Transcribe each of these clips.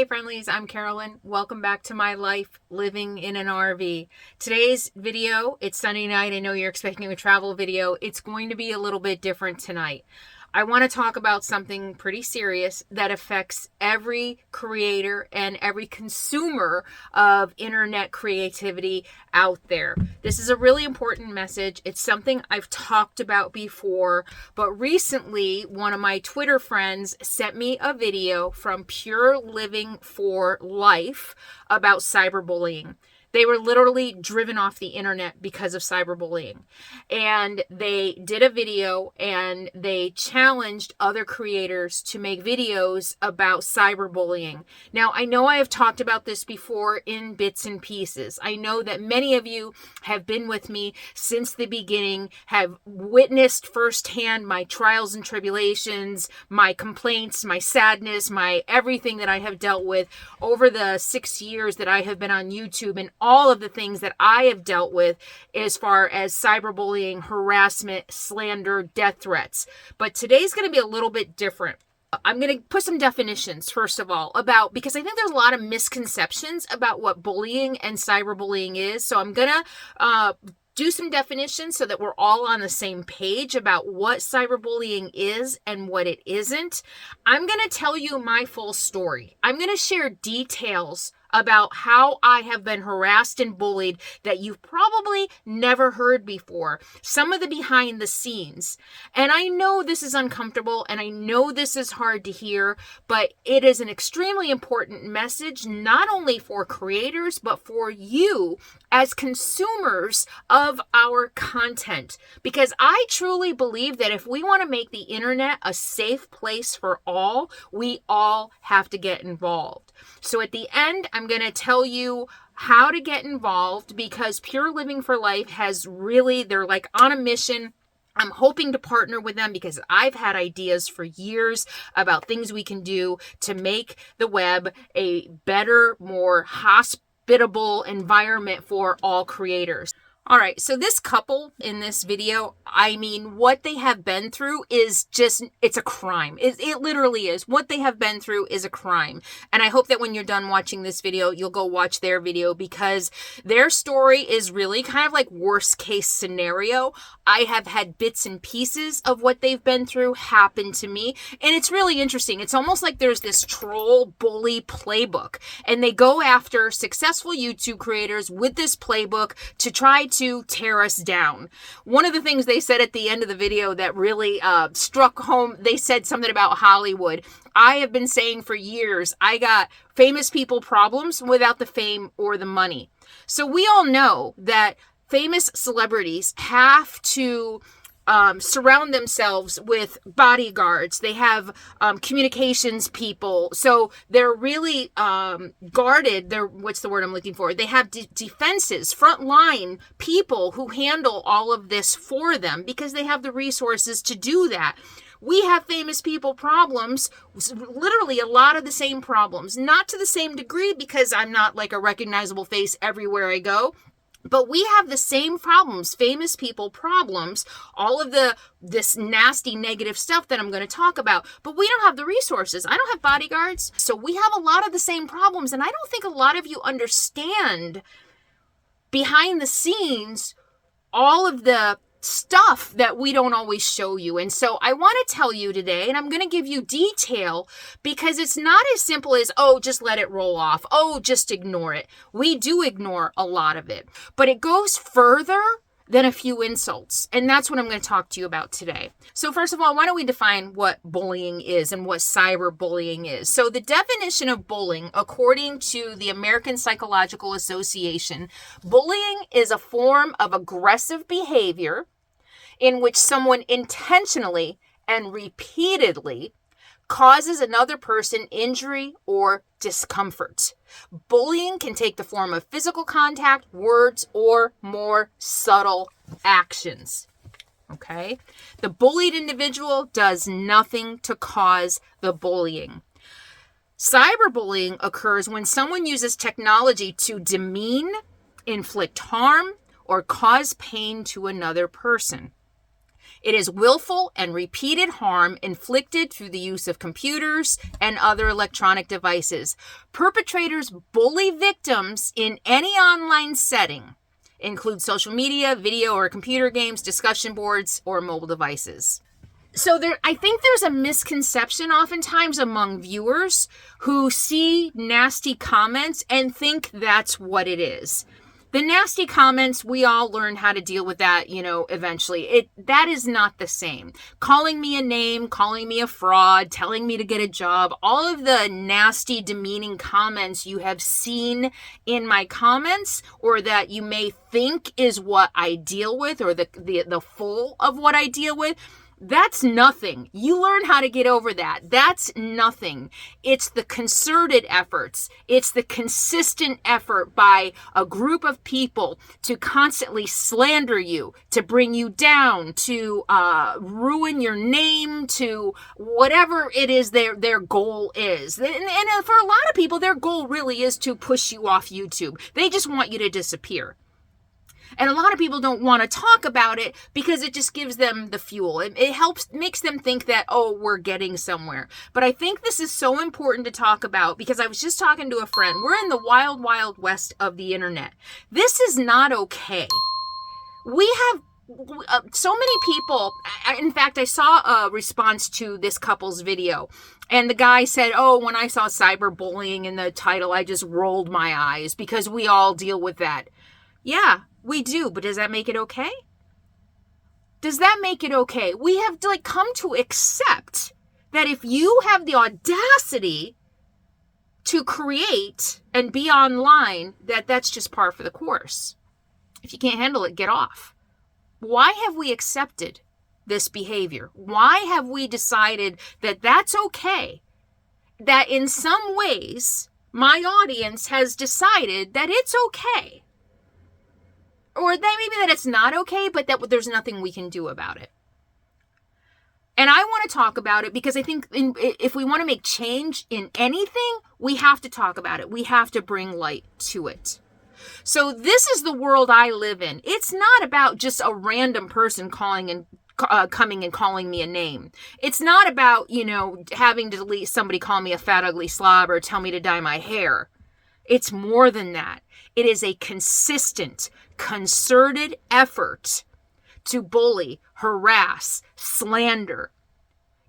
Hey friendlies, I'm Carolyn. Welcome back to my life living in an RV. Today's video, it's Sunday night. I know you're expecting a travel video. It's going to be a little bit different tonight. I want to talk about something pretty serious that affects every creator and every consumer of internet creativity out there. This is a really important message. It's something I've talked about before, but recently one of my Twitter friends sent me a video from Pure Living for Life about cyberbullying. They were literally driven off the internet because of cyberbullying. And they did a video and they challenged other creators to make videos about cyberbullying. Now, I know I have talked about this before in bits and pieces. I know that many of you have been with me since the beginning, have witnessed firsthand my trials and tribulations, my complaints, my sadness, my everything that I have dealt with over the 6 years that I have been on YouTube, and all of the things that I have dealt with as far as cyberbullying, harassment, slander, death threats. But today's going to be a little bit different. I'm going to put some definitions, first of all, because I think there's a lot of misconceptions about what bullying and cyberbullying is. So I'm going to do some definitions so that we're all on the same page about what cyberbullying is and what it isn't. I'm going to tell you my full story. I'm going to share details about how I have been harassed and bullied that you've probably never heard before. Some of the behind the scenes. And I know this is uncomfortable and I know this is hard to hear, but it is an extremely important message, not only for creators, but for you as consumers of our content. Because I truly believe that if we want to make the internet a safe place for all, we all have to get involved. So at the end, I'm going to tell you how to get involved, because Pure Living for Life they're like on a mission. I'm hoping to partner with them because I've had ideas for years about things we can do to make the web a better, more hospitable environment for all creators. All right, so this couple in this video, I mean, what they have been through is it's a crime. It literally is. What they have been through is a crime. And I hope that when you're done watching this video, you'll go watch their video, because their story is really kind of like worst case scenario. I have had bits and pieces of what they've been through happen to me. And it's really interesting. It's almost like there's this troll bully playbook, and they go after successful YouTube creators with this playbook to try to tear us down. One of the things they said at the end of the video that really struck home, they said something about Hollywood. I have been saying for years, I got famous people problems without the fame or the money. So we all know that famous celebrities have to surround themselves with bodyguards. They have communications people. So they're really guarded. What's the word I'm looking for? They have defenses, frontline people who handle all of this for them because they have the resources to do that. We have famous people problems, literally a lot of the same problems, not to the same degree because I'm not like a recognizable face everywhere I go. But we have the same problems, famous people problems, all of this nasty negative stuff that I'm going to talk about. But we don't have the resources. I don't have bodyguards. So we have a lot of the same problems. And I don't think a lot of you understand behind the scenes all of the stuff that we don't always show you. And so I want to tell you today, and I'm going to give you detail, because it's not as simple as, oh, just let it roll off. Oh, just ignore it. We do ignore a lot of it, but it goes further than a few insults. And that's what I'm going to talk to you about today. So first of all, why don't we define what bullying is and what cyberbullying is? So the definition of bullying, according to the American Psychological Association, bullying is a form of aggressive behavior in which someone intentionally and repeatedly causes another person injury or discomfort. Bullying can take the form of physical contact, words, or more subtle actions. Okay? The bullied individual does nothing to cause the bullying. Cyberbullying occurs when someone uses technology to demean, inflict harm, or cause pain to another person. It is willful and repeated harm inflicted through the use of computers and other electronic devices. Perpetrators bully victims in any online setting, include social media, video or computer games, discussion boards, or mobile devices. So I think there's a misconception oftentimes among viewers who see nasty comments and think that's what it is. The nasty comments, we all learn how to deal with that, eventually. That is not the same. Calling me a name, calling me a fraud, telling me to get a job, all of the nasty, demeaning comments you have seen in my comments, or that you may think is what I deal with, or the full of what I deal with, that's nothing. You learn how to get over that. That's nothing. It's the concerted efforts. It's the consistent effort by a group of people to constantly slander you, to bring you down, to ruin your name, to whatever it is their goal is. And for a lot of people, their goal really is to push you off YouTube. They just want you to disappear. And a lot of people don't want to talk about it because it just gives them the fuel. It makes them think that, oh, we're getting somewhere. But I think this is so important to talk about because I was just talking to a friend. We're in the wild, wild west of the internet. This is not okay. We have so many people. In fact, I saw a response to this couple's video. And the guy said, oh, when I saw cyberbullying in the title, I just rolled my eyes because we all deal with that. Yeah, we do, but does that make it okay? Does that make it okay? We have to come to accept that if you have the audacity to create and be online, that's just par for the course. If you can't handle it, get off. Why have we accepted this behavior? Why have we decided that that's okay? That in some ways, my audience has decided that it's okay. Or maybe that it's not okay, but that there's nothing we can do about it. And I want to talk about it because I think if we want to make change in anything, we have to talk about it. We have to bring light to it. So this is the world I live in. It's not about just a random person coming and calling me a name. It's not about, having to somebody call me a fat, ugly slob or tell me to dye my hair. It's more than that. It is a consistent, concerted effort to bully, harass, slander,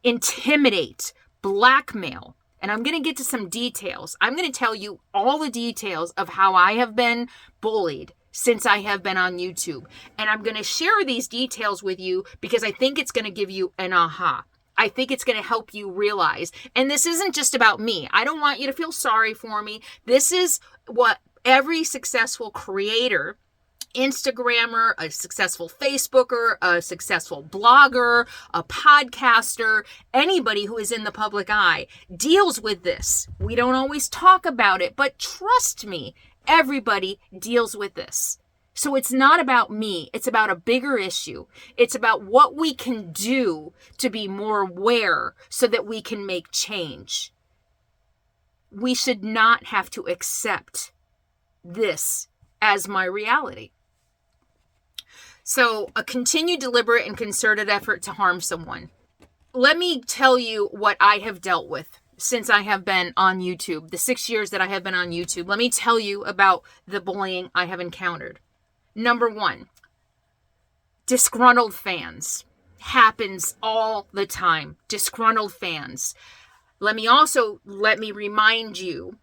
intimidate, blackmail. And I'm going to get to some details. I'm going to tell you all the details of how I have been bullied since I have been on YouTube. And I'm going to share these details with you because I think it's going to give you an aha. I think it's going to help you realize. And this isn't just about me. I don't want you to feel sorry for me. This is what every successful creator, Instagrammer, a successful Facebooker, a successful blogger, a podcaster, anybody who is in the public eye deals with this. We don't always talk about it, but trust me, everybody deals with this. So it's not about me. It's about a bigger issue. It's about what we can do to be more aware so that we can make change. We should not have to accept this as my reality. So a continued deliberate and concerted effort to harm someone. Let me tell you what I have dealt with since I have been on YouTube, the 6 years that I have been on YouTube. Let me tell you about the bullying I have encountered. Number one, disgruntled fans. Happens all the time. Disgruntled fans. Let me remind you,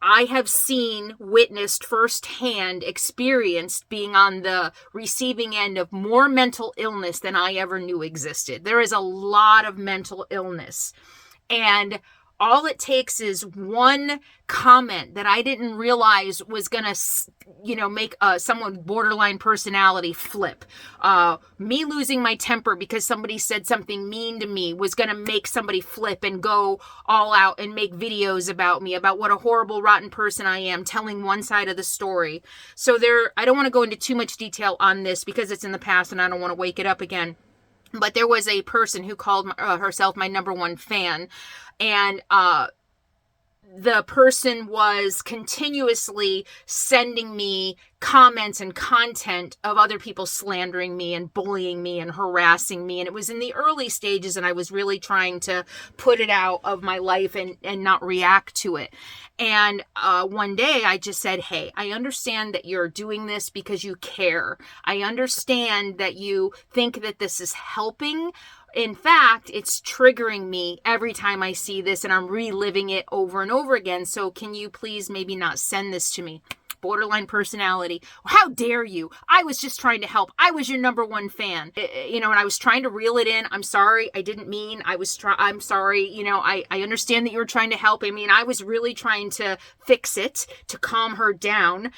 I have seen, witnessed firsthand, experienced being on the receiving end of more mental illness than I ever knew existed. There is a lot of mental illness. And all it takes is one comment that I didn't realize was going to, make someone borderline personality flip. Me losing my temper because somebody said something mean to me was going to make somebody flip and go all out and make videos about me, about what a horrible, rotten person I am, telling one side of the story. So I don't want to go into too much detail on this because it's in the past and I don't want to wake it up again. But there was a person who called herself my number one fan. And the person was continuously sending me comments and content of other people slandering me and bullying me and harassing me. And it was in the early stages, and I was really trying to put it out of my life and not react to it. And one day I just said, hey, I understand that you're doing this because you care. I understand that you think that this is helping. In fact, it's triggering me every time I see this, and I'm reliving it over and over again. So can you please maybe not send this to me? Borderline personality. How dare you? I was just trying to help. I was your #1 fan. And I was trying to reel it in. I'm sorry. I didn't mean. I'm sorry. I understand that you were trying to help. I mean, I was really trying to fix it, to calm her down.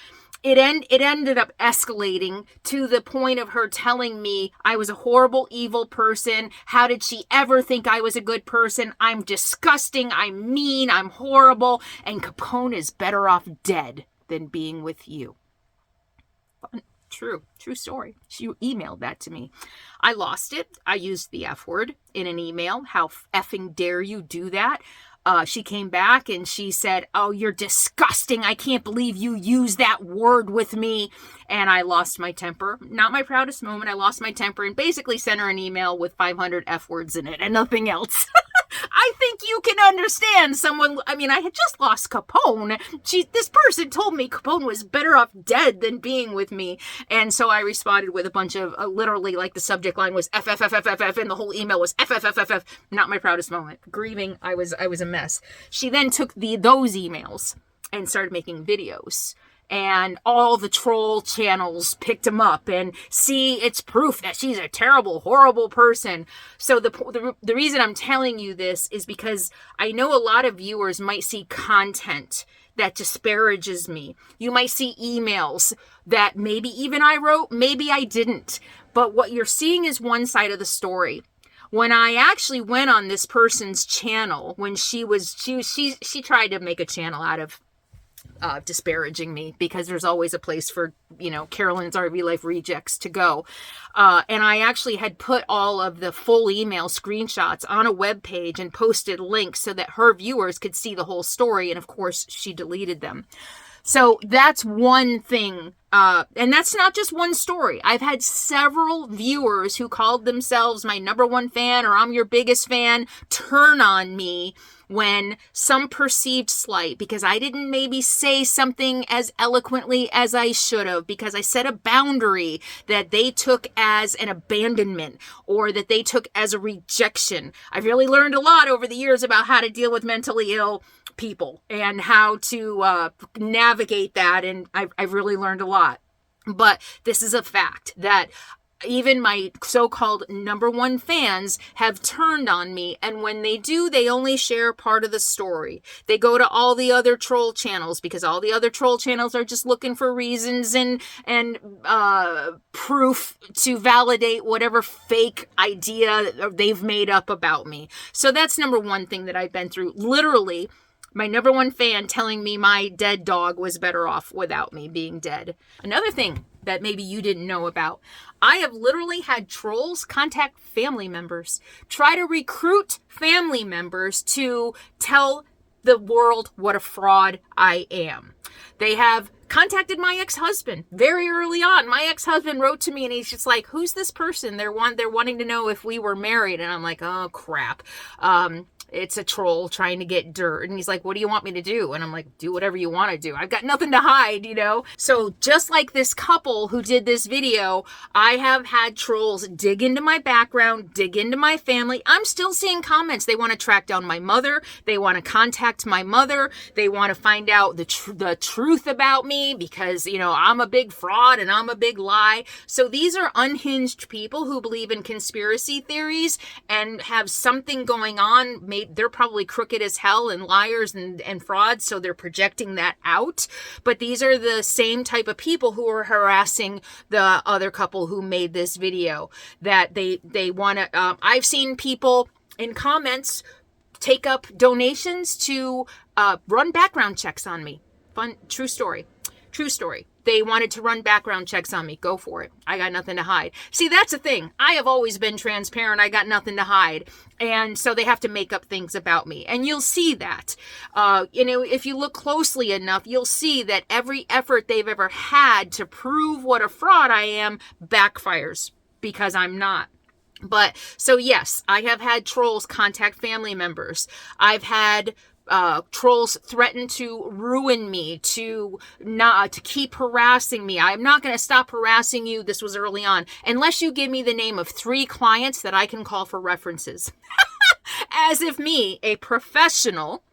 It ended up escalating to the point of her telling me I was a horrible, evil person. How did she ever think I was a good person? I'm disgusting. I'm mean. I'm horrible. And Capone is better off dead than being with you. True story. She emailed that to me. I lost it. I used the F word in an email. How effing dare you do that? She came back and she said, oh, you're disgusting. I can't believe you used that word with me. And I lost my temper. Not my proudest moment. I lost my temper and basically sent her an email with 500 F words in it and nothing else. I think you can understand someone. I mean, I had just lost Capone. This person told me Capone was better off dead than being with me. And so I responded with a bunch of literally, like, the subject line was FFFFFF and the whole email was FFFFF. Not my proudest moment. Grieving. I was a mess. She then took those emails and started making videos. And all the troll channels picked him up and see, it's proof that she's a terrible, horrible person. So the reason I'm telling you this is because I know a lot of viewers might see content that disparages me. You might see emails that maybe even I wrote, maybe I didn't. But what you're seeing is one side of the story. When I actually went on this person's channel, when she tried to make a channel out of disparaging me, because there's always a place for, Carolyn's RV Life rejects to go. And I actually had put all of the full email screenshots on a web page and posted links so that her viewers could see the whole story. And of course, she deleted them. So that's one thing. And that's not just one story. I've had several viewers who called themselves my #1 fan or I'm your biggest fan turn on me when some perceived slight, because I didn't maybe say something as eloquently as I should have, because I set a boundary that they took as an abandonment or that they took as a rejection. I've really learned a lot over the years about how to deal with mentally ill people and how to navigate that. And I've really learned a lot. But this is a fact that even my so-called #1 fans have turned on me. And when they do, they only share part of the story. They go to all the other troll channels because all the other troll channels are just looking for reasons and proof to validate whatever fake idea they've made up about me. So that's #1 thing that I've been through. Literally, my #1 fan telling me my dead dog was better off without me being dead. Another thing that maybe you didn't know about, I have literally had trolls contact family members, try to recruit family members to tell the world what a fraud I am. They have contacted my ex-husband very early on. My ex-husband wrote to me and he's just like, who's this person? They're wanting to know if we were married. And I'm like, oh crap. It's a troll trying to get dirt. And he's like, what do you want me to do? And I'm like, do whatever you want to do. I've got nothing to hide, So just like this couple who did this video, I have had trolls dig into my background, dig into my family. I'm still seeing comments. They want to track down my mother. They want to contact my mother. They want to find out the truth about me because, I'm a big fraud and I'm a big lie. So these are unhinged people who believe in conspiracy theories and have something going on. They're probably crooked as hell and liars and frauds, so they're projecting that out. But these are the same type of people who are harassing the other couple who made this video. That they want to. I've seen people in comments take up donations to run background checks on me. True story. They wanted to run background checks on me. Go for it. I got nothing to hide. See, that's the thing. I have always been transparent. I got nothing to hide. And so they have to make up things about me. And you'll see that. If you look closely enough, you'll see that every effort they've ever had to prove what a fraud I am backfires, because I'm not. But so yes, I have had trolls contact family members. I've had trolls threaten to ruin me, to keep harassing me. I'm not going to stop harassing you. This was early on, unless you give me the name of 3 clients that I can call for references. As if me, a professional,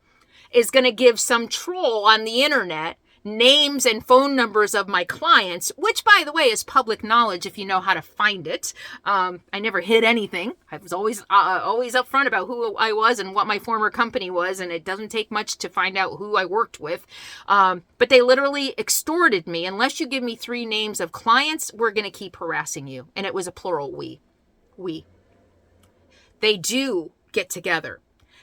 is going to give some troll on the internet names and phone numbers of my clients, which, by the way, is public knowledge if you know how to find it. I never hid anything. I was always upfront about who I was and what my former company was, and it doesn't take much to find out who I worked with. But they literally extorted me. Unless you give me 3 names of clients, we're going to keep harassing you. And it was a plural we. They do get together.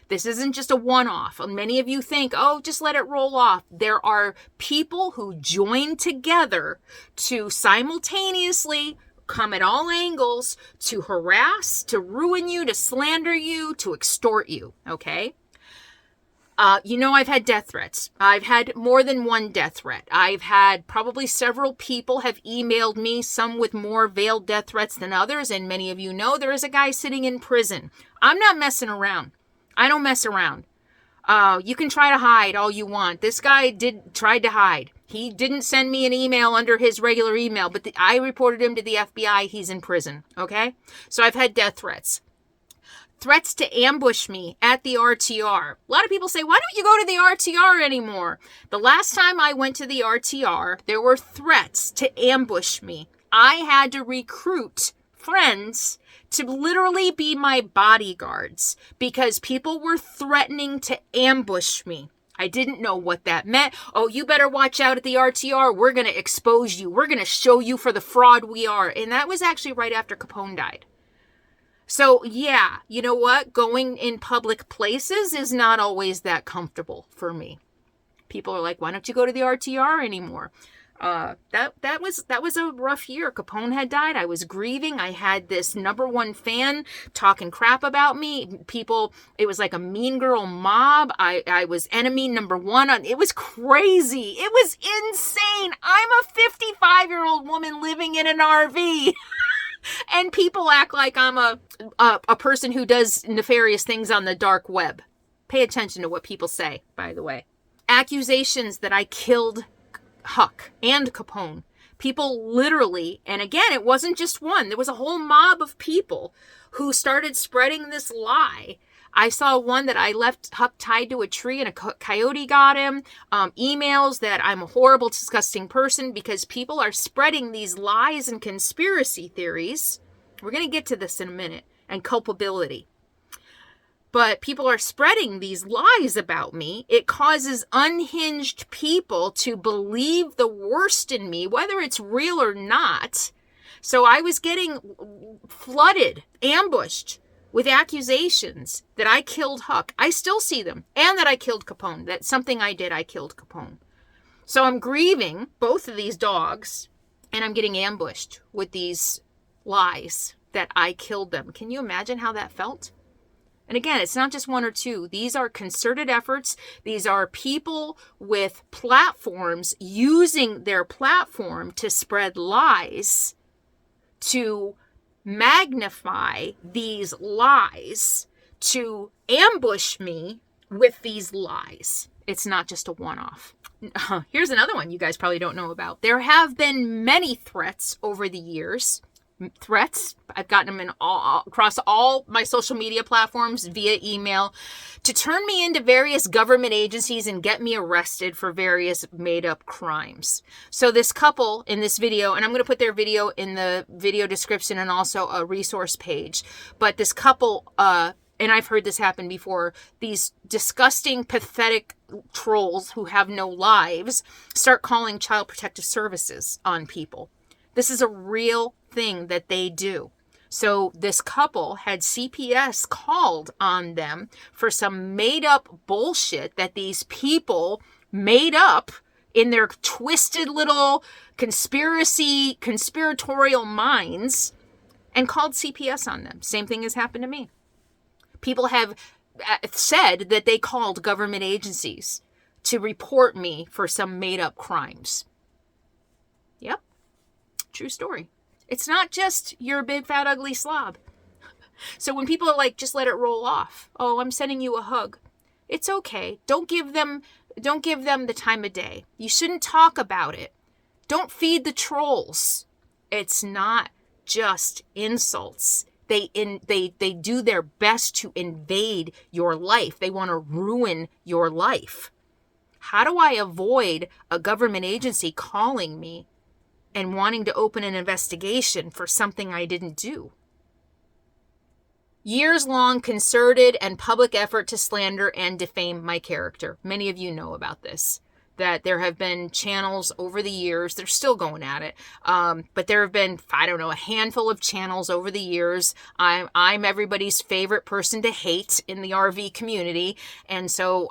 This isn't just a one-off. Many of you think, oh, just let it roll off. There are people who join together to simultaneously come at all angles to harass, to ruin you, to slander you, to extort you, okay? I've had death threats. I've had more than one death threat. I've had probably several people have emailed me, some with more veiled death threats than others, and many of you know there is a guy sitting in prison. I'm not messing around. I don't mess around. You can try to hide all you want. This guy tried to hide. He didn't send me an email under his regular email, but I reported him to the FBI. He's in prison, okay? So I've had death threats. Threats to ambush me at the RTR. A lot of people say, why don't you go to the RTR anymore? The last time I went to the RTR, there were threats to ambush me. I had to recruit friends to literally be my bodyguards because people were threatening to ambush me. I didn't know what that meant. Oh, you better watch out at the RTR. We're going to expose you. We're going to show you for the fraud we are. And that was actually right after Capone died. So yeah, you know what? Going in public places is not always that comfortable for me. People are like, why don't you go to the RTR anymore? That was a rough year. Capone had died. I was grieving. I had this #1 fan talking crap about me. People, it was like a mean girl mob. I was enemy #1. It was crazy. It was insane. I'm a 55-year-old woman living in an RV. And people act like I'm a person who does nefarious things on the dark web. Pay attention to what people say, by the way. Accusations that I killed Huck and Capone. People literally, and again, it wasn't just one. There was a whole mob of people who started spreading this lie. I saw one that I left Huck tied to a tree and a coyote got him. Emails that I'm a horrible, disgusting person because people are spreading these lies and conspiracy theories. We're going to get to this in a minute. And culpability. But people are spreading these lies about me. It causes unhinged people to believe the worst in me, whether it's real or not. So I was getting flooded, ambushed with accusations that I killed Huck. I still see them. And that I killed Capone. That's something I did. I killed Capone. So I'm grieving both of these dogs. And I'm getting ambushed with these lies that I killed them. Can you imagine how that felt? And again, it's not just 1 or 2. These are concerted efforts. These are people with platforms using their platform to spread lies, to magnify these lies, to ambush me with these lies. It's not just a one-off. Here's another one you guys probably don't know about. There have been many threats over the years. Threats. I've gotten them in across all my social media platforms via email to turn me into various government agencies and get me arrested for various made-up crimes. So this couple in this video, and I'm going to put their video in the video description and also a resource page, but this couple, and I've heard this happen before, these disgusting, pathetic trolls who have no lives start calling Child Protective Services on people. This is a real thing that they do. So this couple had CPS called on them for some made up bullshit that these people made up in their twisted little conspiratorial minds and called CPS on them. Same thing has happened to me. People have said that they called government agencies to report me for some made-up crimes. Yep. True story. It's not just you're a big, fat, ugly slob. So when people are like, just let it roll off. Oh, I'm sending you a hug. It's okay. Don't give them the time of day. You shouldn't talk about it. Don't feed the trolls. It's not just insults. They do their best to invade your life. They want to ruin your life. How do I avoid a government agency calling me and wanting to open an investigation for something I didn't do? Years-long concerted and public effort to slander and defame my character. Many of you know about this, that there have been channels over the years. They're still going at it. But there have been, I don't know, a handful of channels over the years. I'm everybody's favorite person to hate in the RV community. And so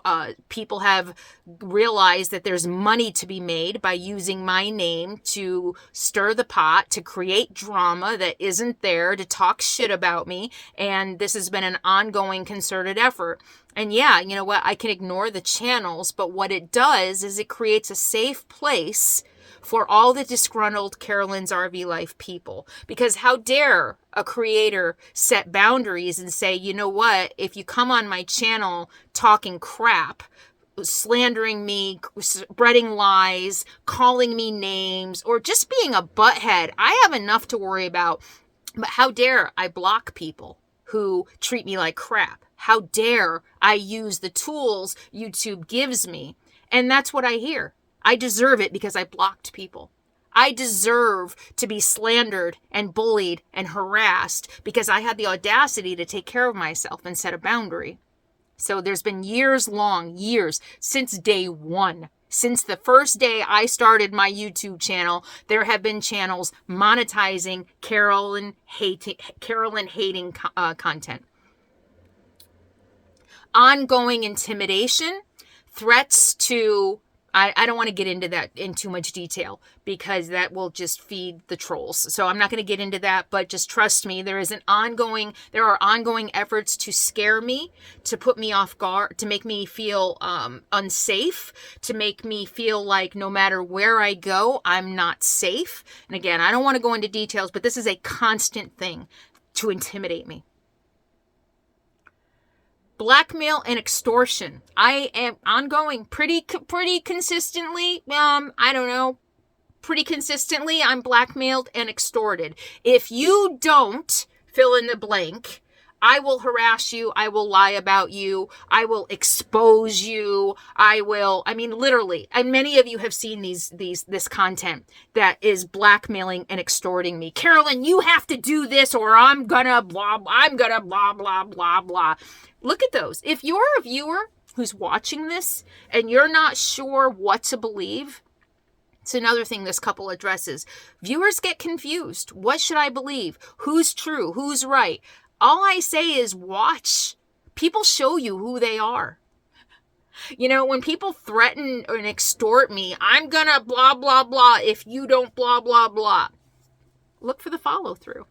people have realized that there's money to be made by using my name to stir the pot, to create drama that isn't there, to talk shit about me. And this has been an ongoing concerted effort. And yeah, you know what? I can ignore the channels, but what it does is it creates a safe place for all the disgruntled Carolyn's RV Life people. Because how dare a creator set boundaries and say, you know what? If you come on my channel talking crap, slandering me, spreading lies, calling me names, or just being a butthead, I have enough to worry about. But how dare I block people who treat me like crap? How dare I use the tools YouTube gives me? And that's what I hear. I deserve it because I blocked people. I deserve to be slandered and bullied and harassed because I had the audacity to take care of myself and set a boundary. So there's been years, since day one. Since the first day I started my YouTube channel, there have been channels monetizing Carolyn hating content. Ongoing intimidation, threats to, I don't want to get into that in too much detail because that will just feed the trolls. So I'm not going to get into that, but just trust me, there are ongoing efforts to scare me, to put me off guard, to make me feel unsafe, to make me feel like no matter where I go, I'm not safe. And again, I don't want to go into details, but this is a constant thing to intimidate me. Blackmail and extortion. I am ongoing pretty consistently. Pretty consistently, I'm blackmailed and extorted. If you don't fill in the blank, I will harass you. I will lie about you. I will expose you. Literally. And many of you have seen this content that is blackmailing and extorting me. Carolyn, you have to do this or I'm gonna blah, blah, blah. Look at those. If you're a viewer who's watching this and you're not sure what to believe, it's another thing this couple addresses. Viewers get confused. What should I believe? Who's true? Who's right? All I say is watch. People show you who they are. You know, when people threaten and extort me, I'm gonna blah, blah, blah if you don't blah, blah, blah. Look for the follow through.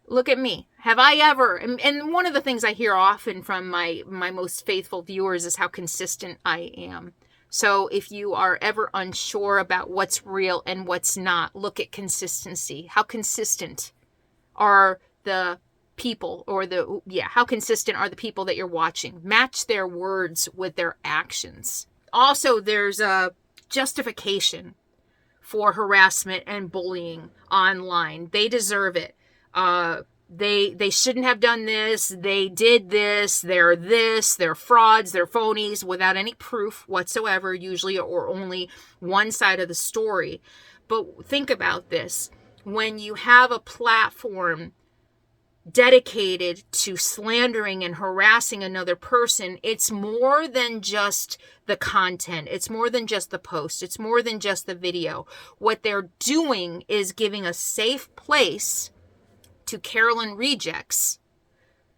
Look at me. Have I ever, and one of the things I hear often from my most faithful viewers is how consistent I am. So if you are ever unsure about what's real and what's not, look at consistency. How consistent are the people how consistent are the people that you're watching? Match their words with their actions. Also, there's a justification for harassment and bullying online. They deserve it. They shouldn't have done this. They did this. They're frauds. They're phonies without any proof whatsoever, usually, or only one side of the story. But think about this. When you have a platform dedicated to slandering and harassing another person, it's more than just the content. It's more than just the post. It's more than just the video. What they're doing is giving a safe place to Carolyn rejects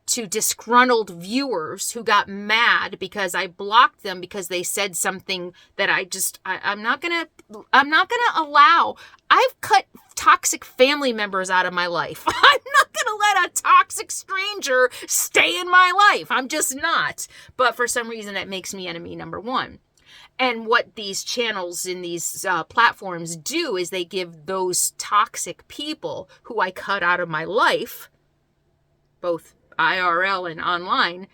to disgruntled viewers who got mad because I blocked them because they said something that I'm not gonna allow. I've cut toxic family members out of my life. I'm not gonna let a toxic stranger stay in my life. I'm just not. But for some reason, that makes me enemy number one. And what these channels in these platforms do is they give those toxic people who I cut out of my life, both IRL and online,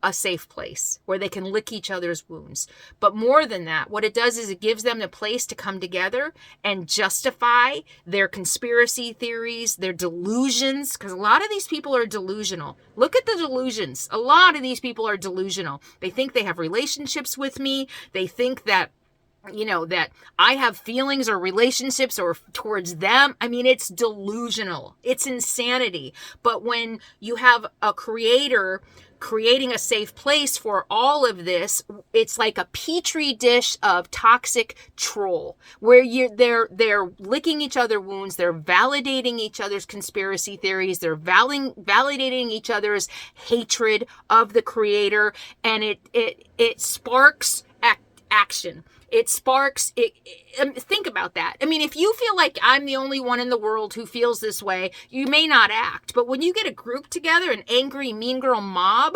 a safe place where they can lick each other's wounds. But more than that, what it does is it gives them the place to come together and justify their conspiracy theories, their delusions, because a lot of these people are delusional. Look at the delusions. A lot of these people are delusional. They think they have relationships with me. They think that that I have feelings or relationships or towards them. I mean, it's delusional. It's insanity. But when you have a creator creating a safe place for all of this, it's like a petri dish of toxic troll where they're licking each other's wounds, they're validating each other's conspiracy theories, they're validating each other's hatred of the creator, and it sparks action. It sparks it. Think about that. I mean, if you feel like I'm the only one in the world who feels this way, you may not act. But when you get a group together, an angry, mean girl mob,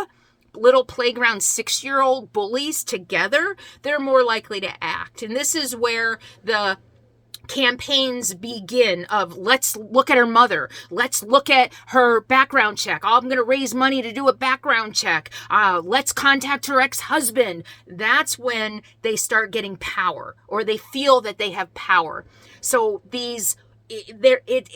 little playground 6-year-old bullies together, they're more likely to act. And this is where the campaigns begin of let's look at her mother, let's look at her background check, I'm going to raise money to do a background check, let's contact her ex-husband. That's when they start getting power, or they feel that they have power. So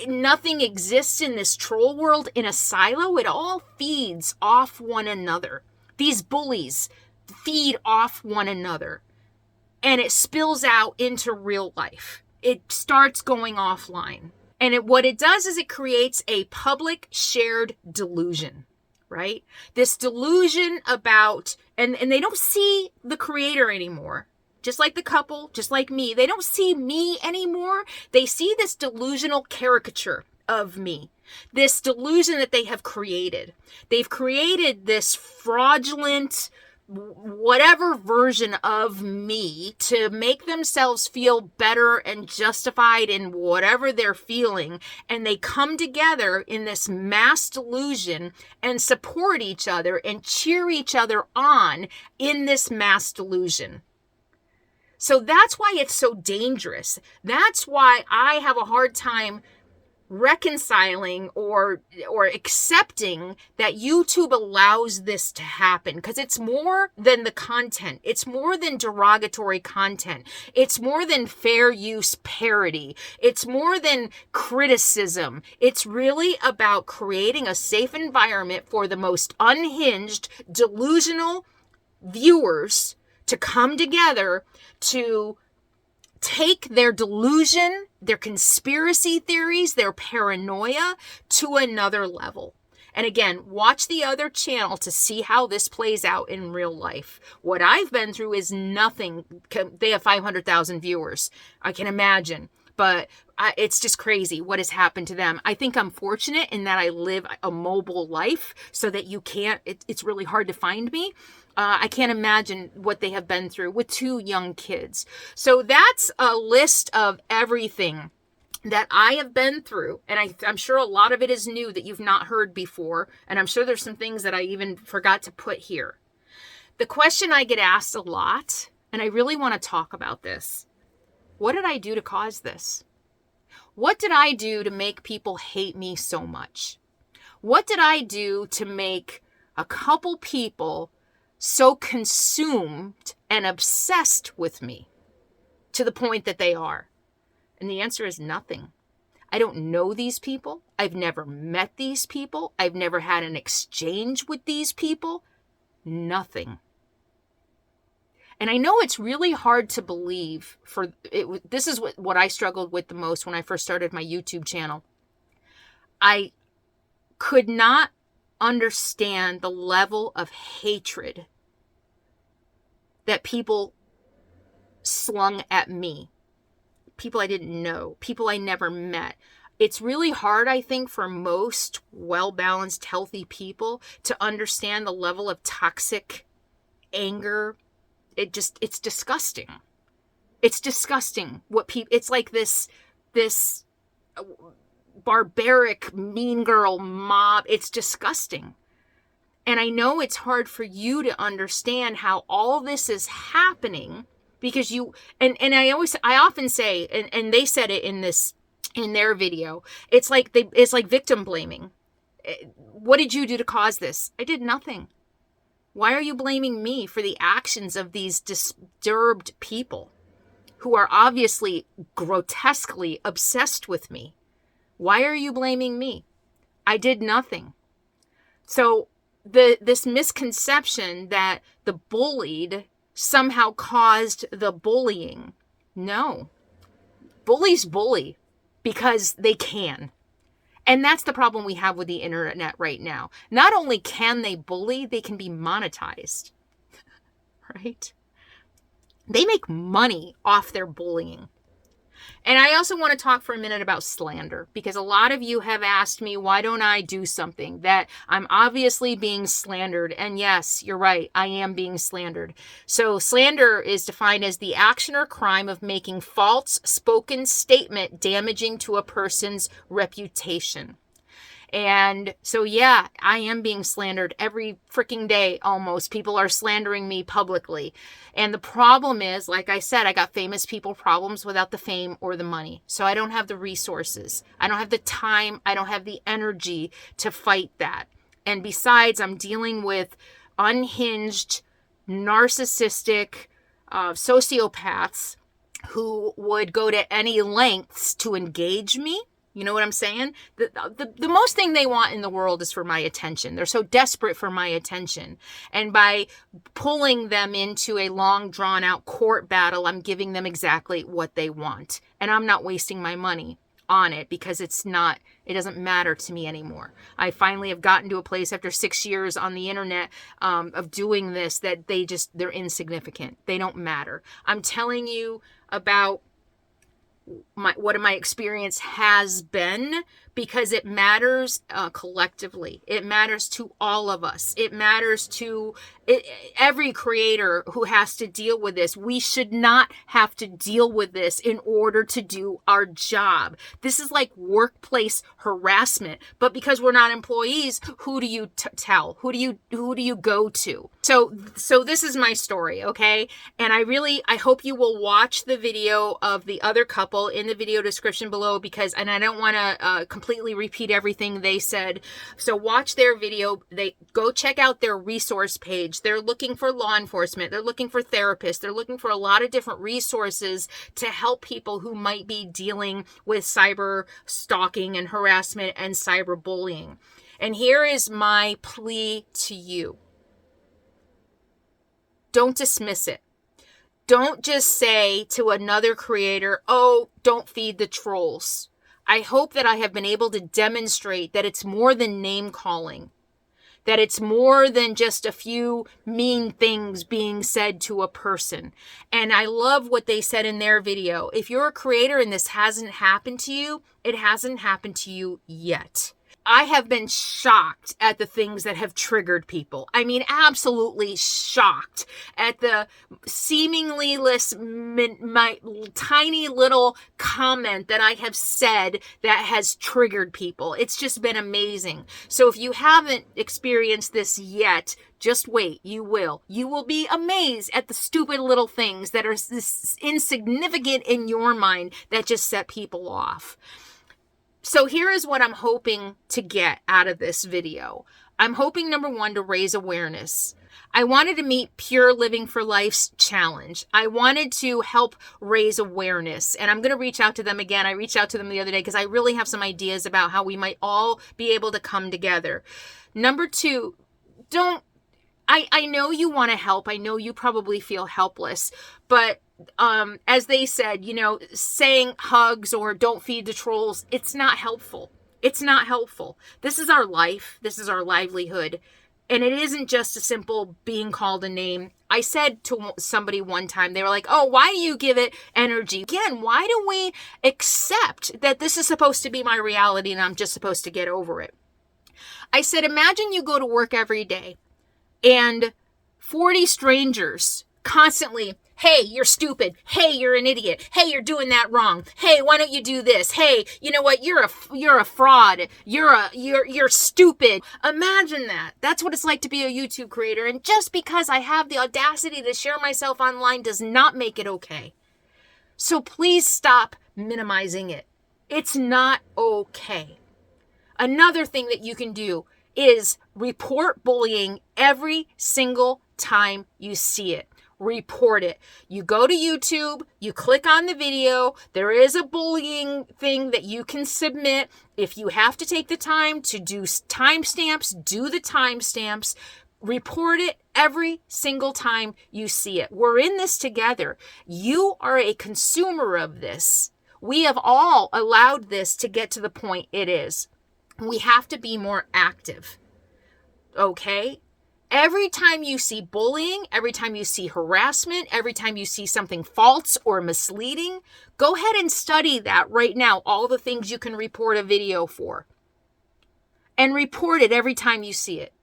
nothing exists in this troll world in a silo. It all feeds off one another. These bullies feed off one another, and it spills out into real life. It starts going offline. And what it does is it creates a public shared delusion, right? This delusion about, and they don't see the creator anymore. Just like the couple, just like me, they don't see me anymore. They see this delusional caricature of me, this delusion that they have created. They've created this fraudulent, whatever version of me to make themselves feel better and justified in whatever they're feeling. And they come together in this mass delusion and support each other and cheer each other on in this mass delusion. So that's why it's so dangerous. That's why I have a hard time reconciling or accepting that YouTube allows this to happen, because it's more than the content. It's more than derogatory content. It's more than fair use parody. It's more than criticism. It's really about creating a safe environment for the most unhinged, delusional viewers to come together to take their delusion, their conspiracy theories, their paranoia to another level. And again, watch the other channel to see how this plays out in real life. What I've been through is nothing. They have 500,000 viewers. I can imagine. But it's just crazy what has happened to them. I think I'm fortunate in that I live a mobile life so that it's really hard to find me. I can't imagine what they have been through with 2 young kids. So that's a list of everything that I have been through. And I'm sure a lot of it is new that you've not heard before. And I'm sure there's some things that I even forgot to put here. The question I get asked a lot, and I really want to talk about this. What did I do to cause this? What did I do to make people hate me so much? What did I do to make a couple people so consumed and obsessed with me to the point that they are? And the answer is nothing. I don't know these people. I've never met these people. I've never had an exchange with these people. Nothing. And I know it's really hard to believe. This is what I struggled with the most when I first started my YouTube channel. I could not understand the level of hatred that people slung at me. People I didn't know, people I never met. It's really hard, I think, for most well-balanced, healthy people to understand the level of toxic anger. It's disgusting. It's disgusting what people, it's like this barbaric mean girl mob. It's disgusting. And I know it's hard for you to understand how all this is happening because you, and I often say, and they said it in their video, it's like victim blaming. What did you do to cause this? I did nothing. Why are you blaming me for the actions of these disturbed people who are obviously grotesquely obsessed with me? Why are you blaming me? I did nothing. So this misconception that the bullied somehow caused the bullying. No. Bullies bully because they can. And that's the problem we have with the internet right now. Not only can they bully, they can be monetized. Right? They make money off their bullying. And I also want to talk for a minute about slander, because a lot of you have asked me, why don't I do something? That I'm obviously being slandered. And yes, you're right, I am being slandered. So slander is defined as the action or crime of making false spoken statement damaging to a person's reputation. And so, yeah, I am being slandered every freaking day almost. People are slandering me publicly. And the problem is, like I said, I got famous people problems without the fame or the money. So I don't have the resources. I don't have the time. I don't have the energy to fight that. And besides, I'm dealing with unhinged, narcissistic sociopaths who would go to any lengths to engage me. You know what I'm saying? The most thing they want in the world is for my attention. They're so desperate for my attention. And by pulling them into a long, drawn-out court battle, I'm giving them exactly what they want. And I'm not wasting my money on it because it doesn't matter to me anymore. I finally have gotten to a place after 6 years on the internet of doing this that they're insignificant. They don't matter. I'm telling you about what my experience has been, because it matters collectively. It matters to all of us. It matters to every creator who has to deal with this. We should not have to deal with this in order to do our job. This is like workplace harassment, but because we're not employees, who do you tell? Who do you go to? So this is my story, okay? And I hope you will watch the video of the other couple in the video description below, and I don't want to completely repeat everything they said. So watch their video. Go check out their resource page. They're looking for law enforcement. They're looking for therapists. They're looking for a lot of different resources to help people who might be dealing with cyber stalking and harassment and cyber bullying. And here is my plea to you. Don't dismiss it. Don't just say to another creator, oh, don't feed the trolls. I hope that I have been able to demonstrate that it's more than name calling, that it's more than just a few mean things being said to a person. And I love what they said in their video. If you're a creator and this hasn't happened to you, it hasn't happened to you yet. I have been shocked at the things that have triggered people. I mean, absolutely shocked at the seemingly my tiny little comment that I have said that has triggered people. It's just been amazing. So if you haven't experienced this yet, just wait. You will. You will be amazed at the stupid little things that are insignificant in your mind that just set people off. So here is what I'm hoping to get out of this video. I'm hoping, number one, to raise awareness. I wanted to meet Pure Living for Life's challenge. I wanted to help raise awareness, and I'm going to reach out to them again. I reached out to them the other day because I really have some ideas about how we might all be able to come together. Number two, I know you want to help. I know you probably feel helpless, but as they said, saying hugs or don't feed the trolls, it's not helpful. It's not helpful. This is our life. This is our livelihood. And it isn't just a simple being called a name. I said to somebody one time, they were like, oh, why do you give it energy? Again, why do we accept that this is supposed to be my reality and I'm just supposed to get over it? I said, imagine you go to work every day and 40 strangers constantly, hey, you're stupid. Hey, you're an idiot. Hey, you're doing that wrong. Hey, why don't you do this? Hey, you know what? You're a fraud. You're stupid. Imagine that. That's what it's like to be a YouTube creator. And just because I have the audacity to share myself online does not make it okay. So please stop minimizing it. It's not okay. Another thing that you can do is report bullying every single time you see it. Report it. You go to YouTube, you click on the video, there is a bullying thing that you can submit. If you have to take the time to do timestamps, do the timestamps. Report it every single time you see it. We're in this together. You are a consumer of this. We have all allowed this to get to the point it is. We have to be more active. Okay? Every time you see bullying, every time you see harassment, every time you see something false or misleading, go ahead and study that right now, all the things you can report a video for. And report it every time you see it.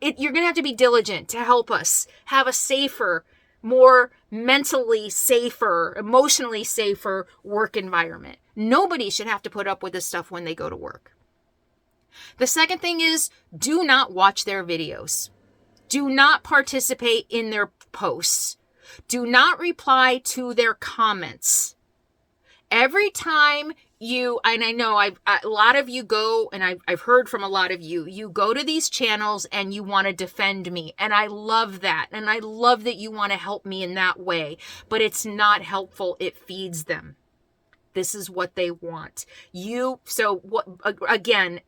You're going to have to be diligent to help us have a safer, more mentally safer, emotionally safer work environment. Nobody should have to put up with this stuff when they go to work. The second thing is, do not watch their videos. Do not participate in their posts. Do not reply to their comments. Every time you, and I know a lot of you go, and I've heard from a lot of you, you go to these channels and you want to defend me. And I love that. And I love that you want to help me in that way. But it's not helpful. It feeds them. This is what they want. Again,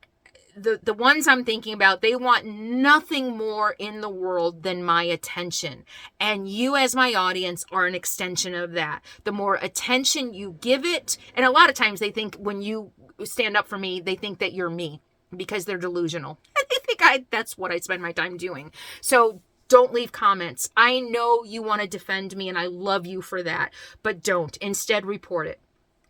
the ones I'm thinking about, they want nothing more in the world than my attention. And you as my audience are an extension of that. The more attention you give it, and a lot of times they think when you stand up for me, they think that you're me because they're delusional. And they think that's what I spend my time doing. So don't leave comments. I know you want to defend me and I love you for that, but don't. Instead, report it.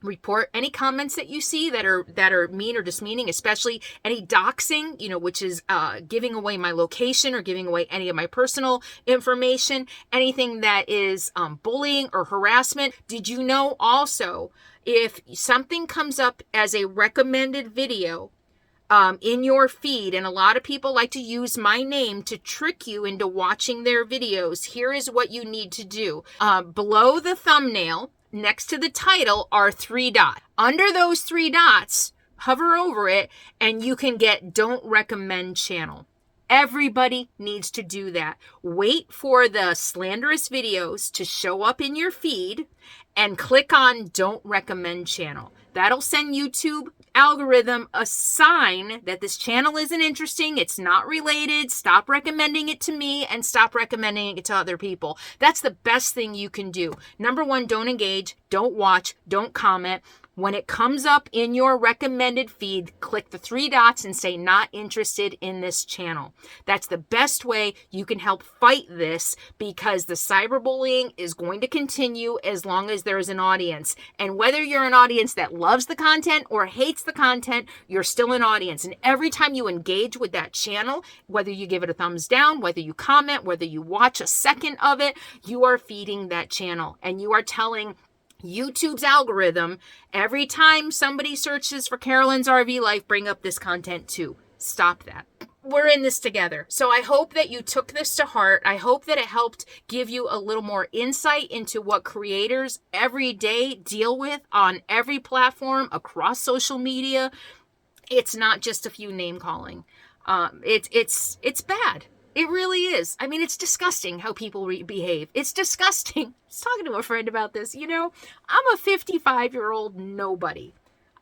Report any comments that you see that are mean or dismeaning, especially any doxing, which is giving away my location or giving away any of my personal information, anything that is bullying or harassment. Did you know also, if something comes up as a recommended video in your feed, and a lot of people like to use my name to trick you into watching their videos, here is what you need to do. Below the thumbnail, next to the title, are 3 dots. Under those 3 dots, hover over it, and you can get Don't Recommend Channel. Everybody needs to do that. Wait for the slanderous videos to show up in your feed and click on Don't Recommend Channel. That'll send YouTube algorithm a sign that this channel isn't interesting, it's not related, stop recommending it to me and stop recommending it to other people. That's the best thing you can do. Number 1, don't engage, don't watch, don't comment. When it comes up in your recommended feed, click the 3 dots and say not interested in this channel. That's the best way you can help fight this, because the cyberbullying is going to continue as long as there is an audience. And whether you're an audience that loves the content or hates the content, you're still an audience. And every time you engage with that channel, whether you give it a thumbs down, whether you comment, whether you watch a second of it, you are feeding that channel. And you are telling YouTube's algorithm, every time somebody searches for Carolyn's RV Life, bring up this content too. Stop that. We're in this together. So I hope that you took this to heart. I hope that it helped give you a little more insight into what creators every day deal with on every platform across social media. It's not just a few name calling. It's bad. It really is. I mean, it's disgusting how people behave. It's disgusting. I was talking to a friend about this. I'm a 55-year-old nobody.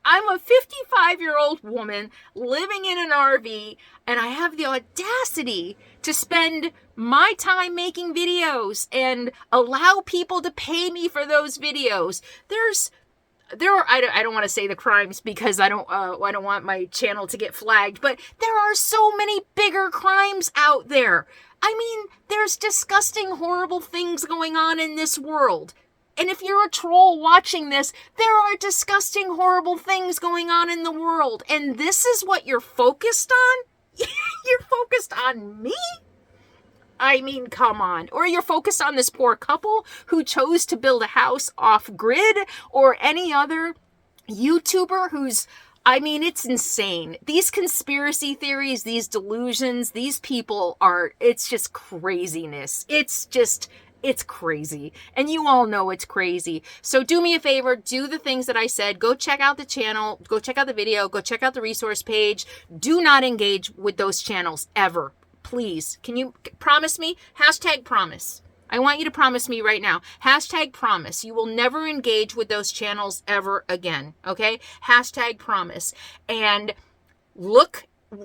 I'm a 55-year-old woman living in an RV, and I have the audacity to spend my time making videos and allow people to pay me for those videos. there are, I don't want to say the crimes because I don't want my channel to get flagged, but there are so many bigger crimes out there. I mean, there's disgusting, horrible things going on in this world. And if you're a troll watching this, there are disgusting, horrible things going on in the world. And this is what you're focused on? You're focused on me? I mean, come on. Or you're focused on this poor couple who chose to build a house off grid, or any other YouTuber who's, I mean, it's insane. These conspiracy theories, these delusions, these people are, it's just craziness. It's crazy. And you all know it's crazy. So do me a favor, do the things that I said. Go check out the channel, go check out the video, go check out the resource page. Do not engage with those channels ever. Please. Can you promise me? Hashtag promise. I want you to promise me right now. Hashtag promise. You will never engage with those channels ever again. Okay? Hashtag promise. And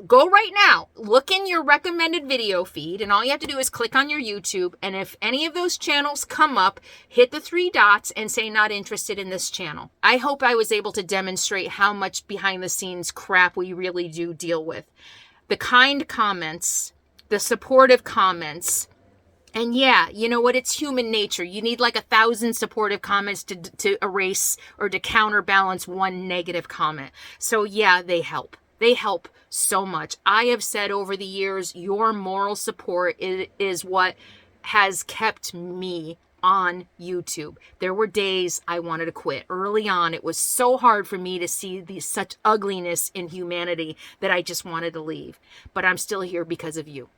go right now, look in your recommended video feed, and all you have to do is click on your YouTube, and if any of those channels come up, hit the 3 dots and say not interested in this channel. I hope I was able to demonstrate how much behind the scenes crap we really do deal with. The kind comments, the supportive comments, and yeah, you know what? It's human nature. You need like 1,000 supportive comments to erase or to counterbalance one negative comment. So yeah, they help. They help so much. I have said over the years, your moral support is what has kept me on YouTube. There were days I wanted to quit. Early on, it was so hard for me to see such ugliness in humanity that I just wanted to leave. But I'm still here because of you.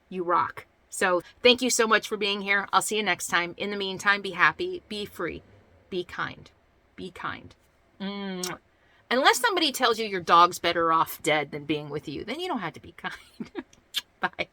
You rock. So thank you so much for being here. I'll see you next time. In the meantime, be happy, be free, be kind, be kind. Unless somebody tells you your dog's better off dead than being with you, then you don't have to be kind. Bye.